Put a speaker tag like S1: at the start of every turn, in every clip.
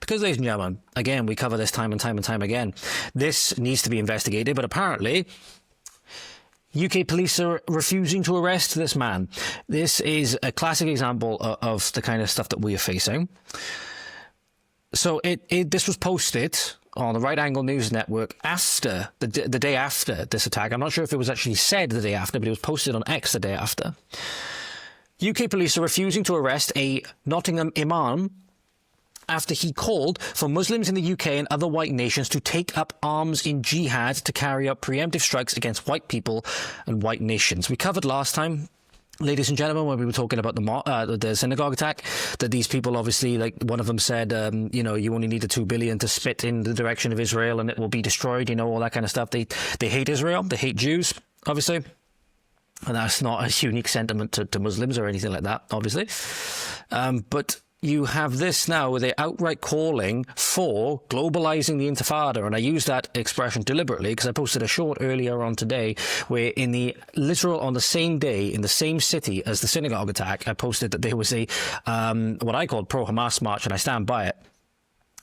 S1: Because, ladies and gentlemen, again, we cover this time and time and time again. This needs to be investigated, but apparently UK police are refusing to arrest this man. This is a classic example of the kind of stuff that we are facing. So this was posted on the Right Angle News Network after the day after this attack. I'm not sure if it was actually said the day after, but it was posted on X the day after. UK police are refusing to arrest a Nottingham imam after he called for Muslims in the UK and other white nations to take up arms in jihad to carry out preemptive strikes against white people and white nations. We covered last time, ladies and gentlemen, when we were talking about the synagogue attack, that these people obviously, like one of them said, you know, you only need the 2 billion to spit in the direction of Israel and it will be destroyed, you know, all that kind of stuff. They hate Israel, they hate Jews, obviously. And that's not a unique sentiment to Muslims or anything like that, obviously. But you have this now where they're outright calling for globalizing the Intifada. And I use that expression deliberately because I posted a short earlier on today where on the same day, in the same city as the synagogue attack, I posted that there was a, what I called pro-Hamas march, and I stand by it.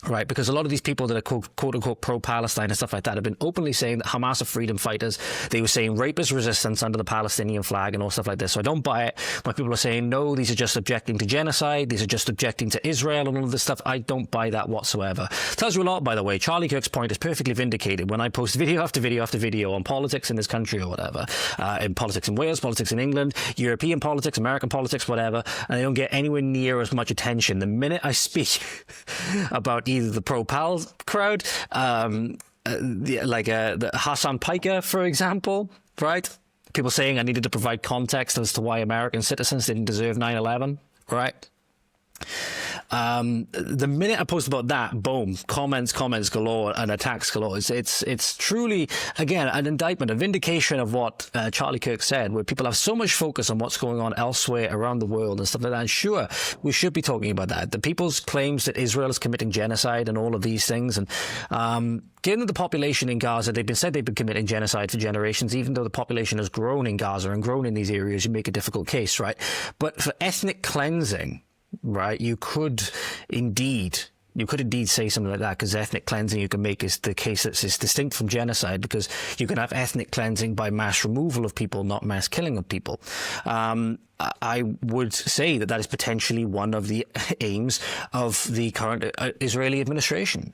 S1: Right, because a lot of these people that are quote-unquote pro-Palestine and stuff like that have been openly saying that Hamas are freedom fighters. They were saying rape is resistance under the Palestinian flag and all stuff like this. So I don't buy it. When people are saying, no, these are just objecting to genocide, these are just objecting to Israel and all of this stuff, I don't buy that whatsoever. Tells you a lot, by the way. Charlie Kirk's point is perfectly vindicated when I post video after video after video on politics in this country or whatever, in politics in Wales, politics in England, European politics, American politics, whatever, and they don't get anywhere near as much attention. The minute I speak about either the pro-Pal crowd, the Hassan Piker, for example, right? People saying I needed to provide context as to why American citizens didn't deserve 9/11, right? The minute I post about that, boom, comments galore and attacks galore. It's truly, again, an indictment, a vindication of what Charlie Kirk said, where people have so much focus on what's going on elsewhere around the world and stuff like that. And sure, we should be talking about that. The people's claims that Israel is committing genocide and all of these things. And given the population in Gaza, they've been committing genocide for generations, even though the population has grown in Gaza and grown in these areas, you make a difficult case, right? But for ethnic cleansing, right, you could indeed say something like that, because ethnic cleansing you can make is the case that's distinct from genocide, because you can have ethnic cleansing by mass removal of people, not mass killing of people. I would say that is potentially one of the aims of the current Israeli administration.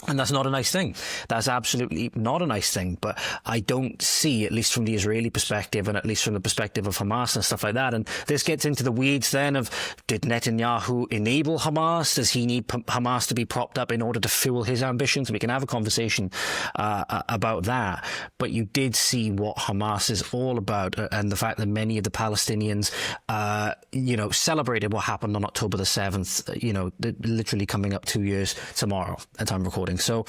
S1: And that's not a nice thing. That's absolutely not a nice thing. But I don't see, at least from the Israeli perspective and at least from the perspective of Hamas and stuff like that. And this gets into the weeds then of, did Netanyahu enable Hamas? Does he need Hamas to be propped up in order to fuel his ambitions? We can have a conversation about that. But you did see what Hamas is all about, and the fact that many of the Palestinians, celebrated what happened on October the 7th, literally coming up 2 years tomorrow at time recording. So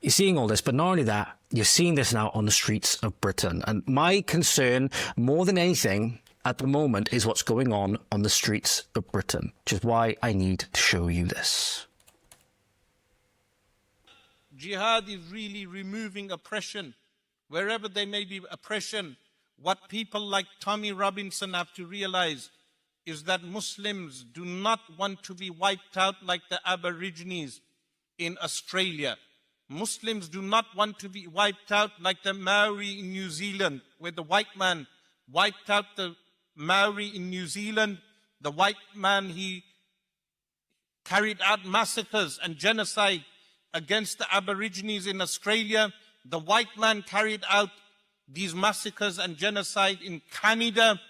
S1: you're seeing all this, but not only that, you're seeing this now on the streets of Britain. And my concern, more than anything, at the moment, is what's going on the streets of Britain, which is why I need to show you this.
S2: Jihad is really removing oppression. Wherever there may be oppression, what people like Tommy Robinson have to realize is that Muslims do not want to be wiped out like the Aborigines in Australia. Muslims do not want to be wiped out like the Maori in New Zealand, where the white man wiped out the Maori in New Zealand. The white man, he carried out massacres and genocide against the Aborigines in Australia. The white man carried out these massacres and genocide in Canada.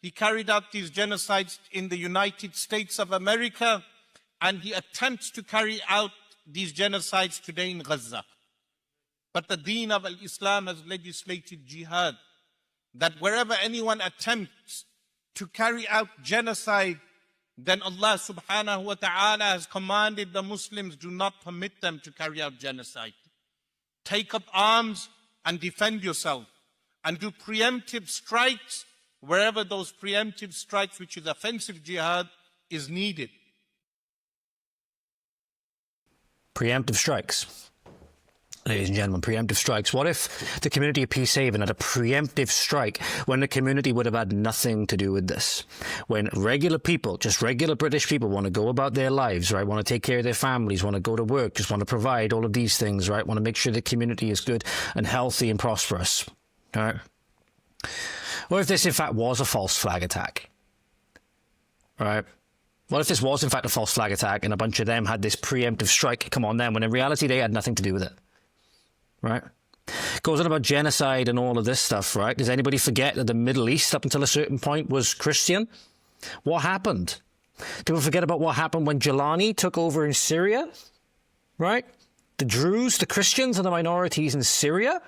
S2: He carried out these genocides in the United States of America, and he attempts to carry out these genocides today in Gaza. But the Deen of Islam has legislated jihad, that wherever anyone attempts to carry out genocide, then Allah subhanahu wa ta'ala has commanded the Muslims, do not permit them to carry out genocide. Take up arms and defend yourself, and do preemptive strikes wherever those preemptive strikes, which is offensive jihad, is needed.
S1: Preemptive strikes. ladies and gentlemen, preemptive strikes. What if the community of Peacehaven had a preemptive strike when the community would have had nothing to do with this? When regular people, just regular British people, want to go about their lives, right? Want to take care of their families, want to go to work, just want to provide all of these things, right? Want to make sure the community is good and healthy and prosperous, all right? What if this, in fact, was a false flag attack, right? What if this was, in fact, a false flag attack and a bunch of them had this preemptive strike come on them when in reality they had nothing to do with it? Right? Goes on about genocide and all of this stuff, right? Does anybody forget that the Middle East, up until a certain point, was Christian? What happened? Do we forget about what happened when Jelani took over in Syria? Right? The Druze, the Christians, and the minorities in Syria?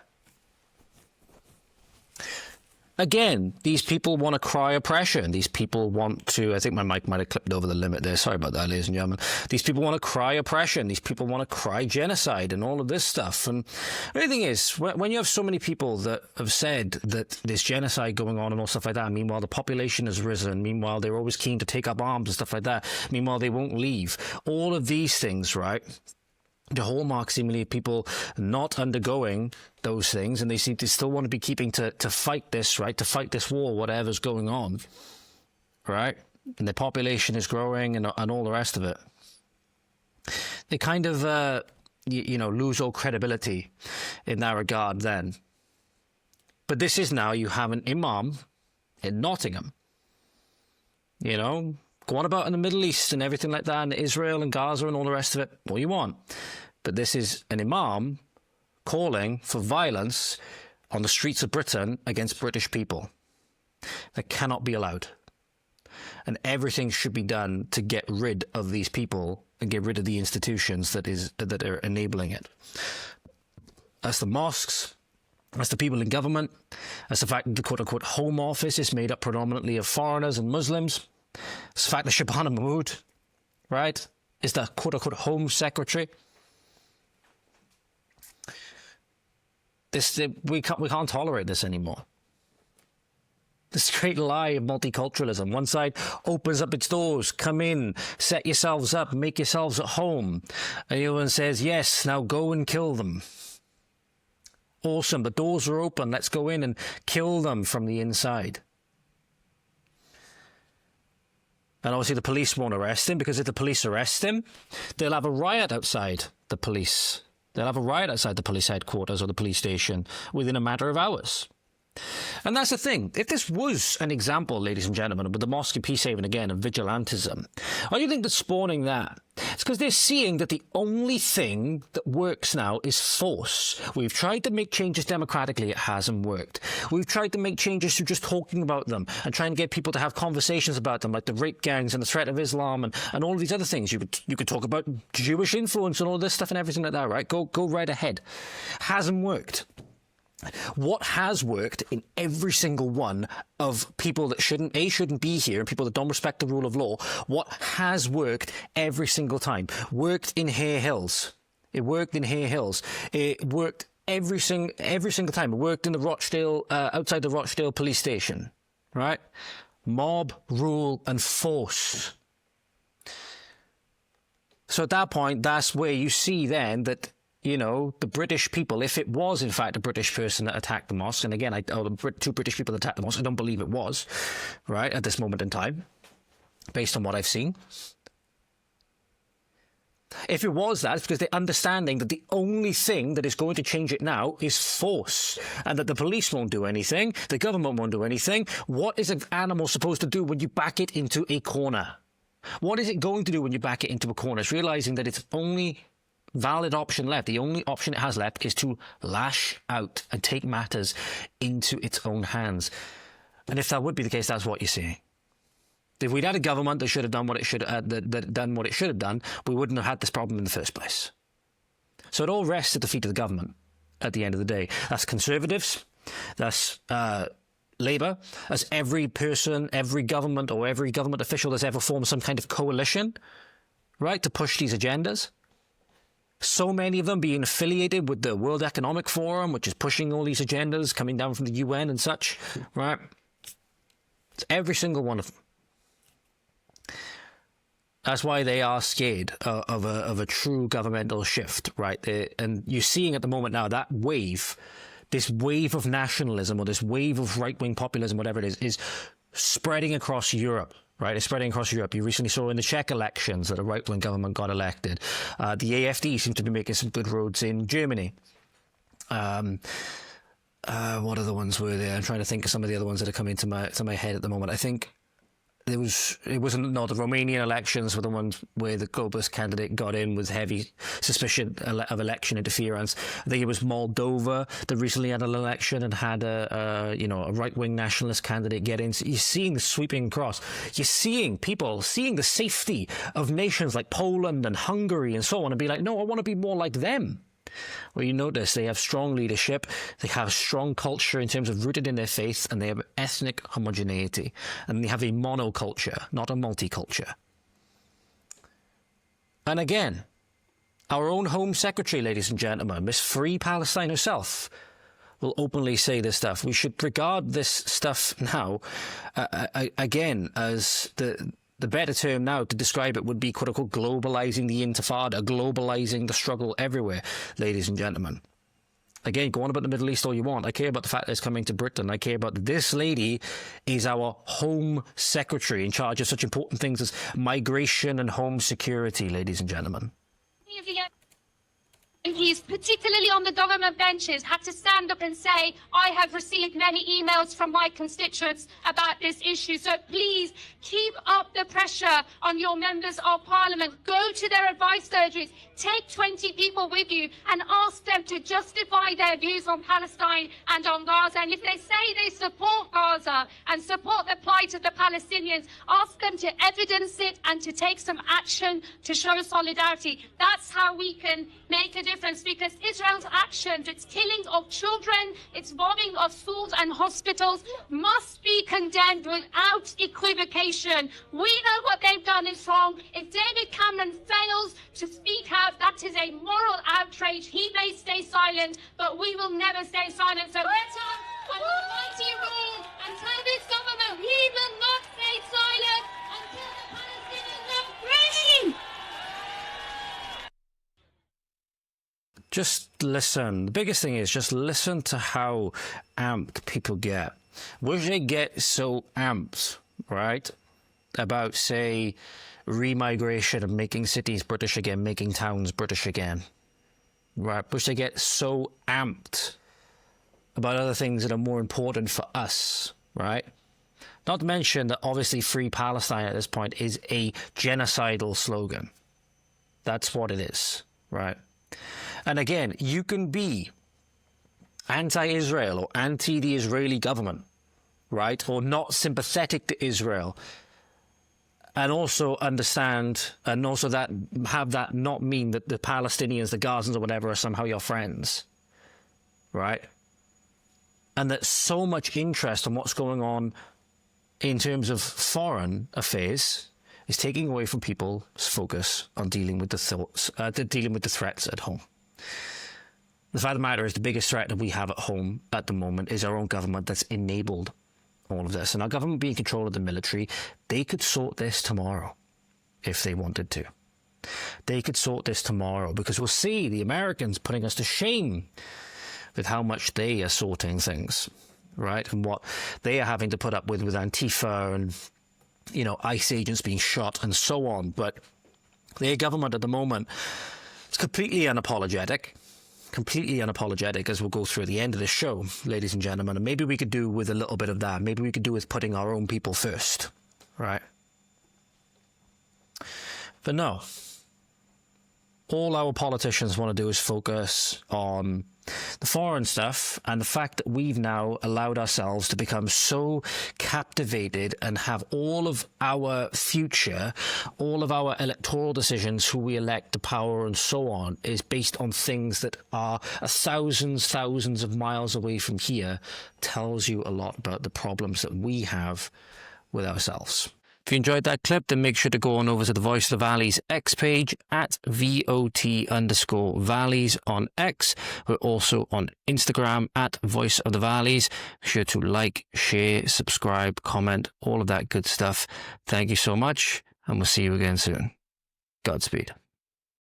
S1: Again, these people want to cry oppression. These people want to, I think my mic might have clipped over the limit there. Sorry about that, ladies and gentlemen. These people want to cry oppression. These people want to cry genocide and all of this stuff. And the only thing is, when you have so many people that have said that there's genocide going on and all stuff like that, meanwhile the population has risen, meanwhile they're always keen to take up arms and stuff like that, meanwhile they won't leave. All of these things, right? The hallmark seemingly of people not undergoing those things, and they seem to still want to be keeping to fight this, right? To fight this war, whatever's going on, right? And the population is growing and all the rest of it. They kind of, you know, lose all credibility in that regard then. But this is now, you have an imam in Nottingham, you know, go on about in the Middle East and everything like that, and Israel and Gaza and all the rest of it, all you want. But this is an imam calling for violence on the streets of Britain against British people. That cannot be allowed. And everything should be done to get rid of these people and get rid of the institutions that are enabling it. That's the mosques. That's the people in government. That's the fact that the quote-unquote Home Office is made up predominantly of foreigners and Muslims. It's the fact that Shabana Mahmood, right, is the quote-unquote Home Secretary. We can't tolerate this anymore. This great lie of multiculturalism. One side opens up its doors, come in, set yourselves up, make yourselves at home. And the other one says, yes, now go and kill them. Awesome, the doors are open, let's go in and kill them from the inside. And obviously the police won't arrest him, because if the police arrest him, they'll have a riot outside the police. They'll have a riot outside the police headquarters or the police station within a matter of hours. And that's the thing. If this was an example, ladies and gentlemen, with the Mosque in Peacehaven again, of vigilantism, why do you think they're spawning that? It's because they're seeing that the only thing that works now is force. We've tried to make changes democratically. It hasn't worked. We've tried to make changes through just talking about them and trying to get people to have conversations about them, like the rape gangs and the threat of Islam and all of these other things. You could talk about Jewish influence and all this stuff and everything like that, right? Go right ahead. Hasn't worked. What has worked in every single one of people that shouldn't be here and people that don't respect the rule of law, what has worked every single time? Worked in Hare Hills. It worked in Hare Hills. It worked every single time. It worked in the Rochdale, outside the Rochdale police station, right? Mob, rule and force. So at that point, that's where you see then that, you know, the British people, if it was in fact a British person that attacked the mosque, and again, two British people that attacked the mosque, I don't believe it was, right, at this moment in time, based on what I've seen. If it was that, it's because they're understanding that the only thing that is going to change it now is force, and that the police won't do anything, the government won't do anything. What is an animal supposed to do when you back it into a corner? What is it going to do when you back it into a corner? It's realizing that its only valid option left, the only option it has left, is to lash out and take matters into its own hands. And if that would be the case, that's what you're seeing. If we'd had a government that should have done what it should that done what it should have done, we wouldn't have had this problem in the first place. So it all rests at the feet of the government at the end of the day. That's Conservatives, that's Labour, that's every person, every government or every government official that's ever formed some kind of coalition, right, to push these agendas. So many of them being affiliated with the World Economic Forum, which is pushing all these agendas coming down from the UN and such, right? It's every single one of them. That's why they are scared of a true governmental shift, right? And you're seeing at the moment now that wave, this wave of nationalism or this wave of right-wing populism, whatever it is spreading across Europe. Right, it's spreading across Europe. You recently saw in the Czech elections that a right-wing government got elected. The AfD seems to be making some good roads in Germany. What other ones were there? I'm trying to think of some of the other ones that are coming to my head at the moment. I think the Romanian elections were the ones where the globalist candidate got in with heavy suspicion of election interference. I think it was Moldova that recently had an election and had a right-wing nationalist candidate get in. So you're seeing the sweeping across. You're seeing people seeing the safety of nations like Poland and Hungary and so on and be like, no, I want to be more like them. Well, you notice they have strong leadership, they have strong culture in terms of rooted in their faith, and they have ethnic homogeneity. And they have a monoculture, not a multiculture. And again, our own Home Secretary, ladies and gentlemen, Miss Free Palestine herself, will openly say this stuff. We should regard this stuff now, again, as the better term now to describe it would be, quote unquote, globalizing the intifada, globalizing the struggle everywhere, ladies and gentlemen. Again, go on about the Middle East all you want. I care about the fact that it's coming to Britain. I care about that this lady is our Home Secretary in charge of such important things as migration and home security, ladies and gentlemen.
S3: MPs, particularly on the government benches, had to stand up and say, I have received many emails from my constituents about this issue. So please keep up the pressure on your members of parliament. Go to their advice surgeries. Take 20 people with you and ask them to justify their views on Palestine and on Gaza. And if they say they support Gaza and support the plight of the Palestinians, ask them to evidence it and to take some action to show solidarity. That's how we can make a difference, because Israel's actions, its killing of children, its bombing of schools and hospitals must be condemned without equivocation. We know what they've done is wrong. If David Cameron fails to speak out, that is a moral outrage. He may stay silent, but we will never stay silent. So let's on the mighty rule and tell this government we will not stay silent until the Palestinians are free.
S1: Just listen. The biggest thing is just listen to how amped people get. Where they get so amped, right, about, say, remigration and making cities British again, making towns British again, right? Which they get so amped about other things that are more important for us, right? Not to mention that obviously Free Palestine at this point is a genocidal slogan. That's what it is, right? And again, you can be anti-Israel or anti the Israeli government, right? Or not sympathetic to Israel, and also understand, and also that have that not mean that the Palestinians, the Gazans or whatever are somehow your friends, right? And that so much interest in what's going on in terms of foreign affairs is taking away from people's focus on dealing with the threats at home. The fact of the matter is the biggest threat that we have at home at the moment is our own government that's enabled all of this. And our government being in control of the military, they could sort this tomorrow if they wanted to. They could sort this tomorrow, because we'll see the Americans putting us to shame with how much they are sorting things, right? And what they are having to put up with Antifa and, you know, ICE agents being shot and so on. But their government at the moment is completely unapologetic, as we'll go through at the end of this show, ladies and gentlemen. And maybe we could do with a little bit of that. Maybe we could do with putting our own people first, right? But no. All our politicians want to do is focus on the foreign stuff and the fact that we've now allowed ourselves to become so captivated and have all of our future, all of our electoral decisions, who we elect to power and so on, is based on things that are thousands of miles away from here. Tells you a lot about the problems that we have with ourselves. If you enjoyed that clip, then make sure to go on over to the Voice of the Valleys X page at VOT_Valleys on X. We're also on Instagram at Voice of the Valleys. Be sure to like, share, subscribe, comment, all of that good stuff. Thank you so much, and we'll see you again soon. Godspeed.